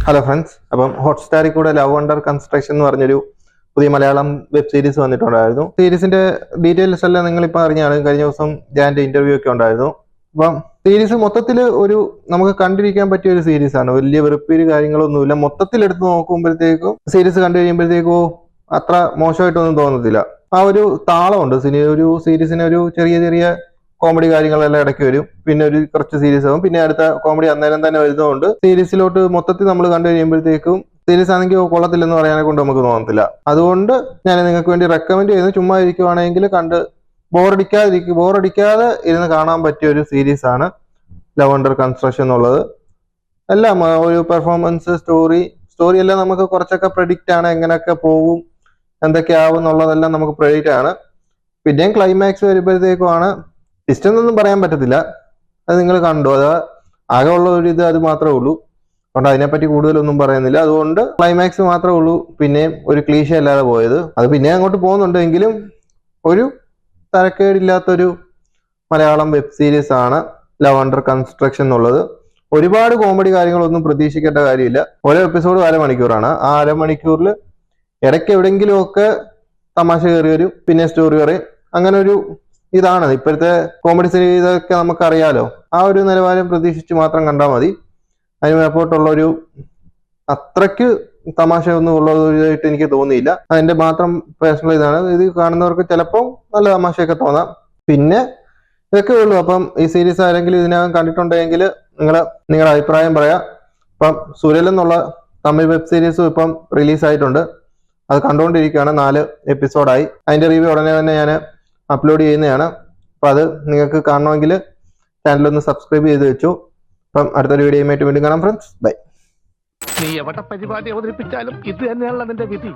Hello friends, അപ്പം ഹോട്ട്സ്റ്റാറിൽ കൂടെ love under construction എന്ന് പറഞ്ഞൊരു പുതിയ മലയാളം വെബ് സീരീസ് വന്നിട്ടുണ്ടായിരുന്നു. സീരീസിന്റെ ഡീറ്റെയിൽസ് എല്ലാം നിങ്ങളിപ്പോൾ അറിഞ്ഞാണ്. കഴിഞ്ഞ ദിവസം ഞാൻ്റെ ഇന്റർവ്യൂ ഒക്കെ ഉണ്ടായിരുന്നു. അപ്പം സീരീസ് മൊത്തത്തിൽ ഒരു നമുക്ക് കണ്ടിരിക്കാൻ പറ്റിയ ഒരു സീരീസ് ആണ്. വലിയ വെറുപ്പീര് കാര്യങ്ങളൊന്നുമില്ല. മൊത്തത്തിൽ എടുത്ത് നോക്കുമ്പോഴത്തേക്കും സീരീസ് കണ്ടു കഴിയുമ്പോഴത്തേക്കും അത്ര മോശമായിട്ടൊന്നും തോന്നത്തില്ല. ആ ഒരു താളമുണ്ട് ഒരു സീരീസിന്. ഒരു ചെറിയ ചെറിയ കോമഡി കാര്യങ്ങളെല്ലാം ഇടയ്ക്ക് വരും. പിന്നെ ഒരു കുറച്ച് സീരീസ് ആവും. പിന്നെ അടുത്ത കോമഡി അന്നേരം തന്നെ വരുന്നതുകൊണ്ട് സീരീസിലോട്ട് മൊത്തത്തിൽ നമ്മൾ കണ്ടു കഴിയുമ്പോഴത്തേക്കും സീരീസ് ആണെങ്കിൽ കൊള്ളത്തില്ലെന്ന് പറയാനെ കൊണ്ട് നമുക്ക് തോന്നത്തില്ല. അതുകൊണ്ട് ഞാൻ നിങ്ങൾക്ക് വേണ്ടി റെക്കമെൻഡ് ചെയ്യുന്നത്, ചുമ്മാ ഇരിക്കുവാണെങ്കിൽ കണ്ട് ബോറടിക്കാതെ ഇരുന്ന് കാണാൻ പറ്റിയ ഒരു സീരീസ് ആണ് ലവ് അണ്ടർ കൺസ്ട്രക്ഷൻ എന്നുള്ളത്. എല്ലാം ഒരു പെർഫോമൻസ്, സ്റ്റോറി എല്ലാം നമുക്ക് കുറച്ചൊക്കെ പ്രെഡിക്റ്റ് ആണ്. എങ്ങനെയൊക്കെ പോകും, എന്തൊക്കെയാവും എന്നുള്ളതെല്ലാം നമുക്ക് പ്രെഡിക്റ്റ് ആണ്. പിന്നെയും ക്ലൈമാക്സ് വരുമ്പോഴത്തേക്കുമാണ് ട്വിസ്റ്റ് എന്നൊന്നും പറയാൻ പറ്റത്തില്ല. അത് നിങ്ങൾ കണ്ടു. അത് ആകെ ഉള്ള ഒരു ഇത് അത് മാത്രമേ ഉള്ളൂ. അതുകൊണ്ട് അതിനെപ്പറ്റി കൂടുതലൊന്നും പറയുന്നില്ല. അതുകൊണ്ട് ക്ലൈമാക്സ് മാത്രമേ ഉള്ളൂ പിന്നെയും ഒരു ക്ലീശ അല്ലാതെ പോയത്. അത് പിന്നെ അങ്ങോട്ട് പോകുന്നുണ്ട്. എങ്കിലും ഒരു തരക്കേടില്ലാത്തൊരു മലയാളം വെബ് സീരീസ് ആണ് ലവ് അണ്ടർ കൺസ്ട്രക്ഷൻ എന്നുള്ളത്. ഒരുപാട് കോമഡി കാര്യങ്ങളൊന്നും പ്രതീക്ഷിക്കേണ്ട കാര്യമില്ല. ഓരോ എപ്പിസോഡ് അരമണിക്കൂറാണ്. ആ അരമണിക്കൂറിൽ ഇടയ്ക്ക് എവിടെയെങ്കിലുമൊക്കെ തമാശ കയറി വരും, പിന്നെ സ്റ്റോറി പറയും. അങ്ങനെ ഒരു ഇതാണ് ഇപ്പോഴത്തെ കോമഡി സീരീസ് ഒക്കെ നമുക്കറിയാലോ. ആ ഒരു നിലവാരം പ്രതീക്ഷിച്ച് മാത്രം കണ്ടാൽ മതി. അതിന് മേപ്പോട്ടുള്ള ഒരു അത്രയ്ക്ക് തമാശയൊന്നും ഉള്ളതായിട്ട് എനിക്ക് തോന്നിയില്ല. അതിന്റെ മാത്രം പേഴ്സണൽ ഇതാണ്. ഇത് കാണുന്നവർക്ക് ചിലപ്പോൾ നല്ല തമാശയൊക്കെ തോന്നാം. പിന്നെ ഇതൊക്കെ ഉള്ളൂ. അപ്പം ഈ സീരീസ് ആരെങ്കിലും ഇതിനകം കണ്ടിട്ടുണ്ടെങ്കിൽ നിങ്ങളുടെ അഭിപ്രായം പറയാം. ഇപ്പം സുരൽ എന്നുള്ള തമിഴ് വെബ് സീരീസും ഇപ്പം റിലീസായിട്ടുണ്ട്. അത് കണ്ടുകൊണ്ടിരിക്കുകയാണ്. 4 എപ്പിസോഡായി. അതിന്റെ റിവ്യൂ ഉടനെ തന്നെ ഞാൻ അപ്ലോഡ് ചെയ്യുന്നതാണ്. അപ്പം അത് നിങ്ങൾക്ക് കാണണമെങ്കിൽ ചാനലൊന്ന് സബ്സ്ക്രൈബ് ചെയ്ത് വെച്ചു. അപ്പം അടുത്തൊരു വീഡിയോയുമായിട്ട് വീണ്ടും കാണാം ഫ്രണ്ട്സ്. ബൈ. നീ എവിടെ പരിപാടി അവതരിപ്പിച്ചാലും ഇത് തന്നെയാണല്ലോ നിന്റെ വിധി.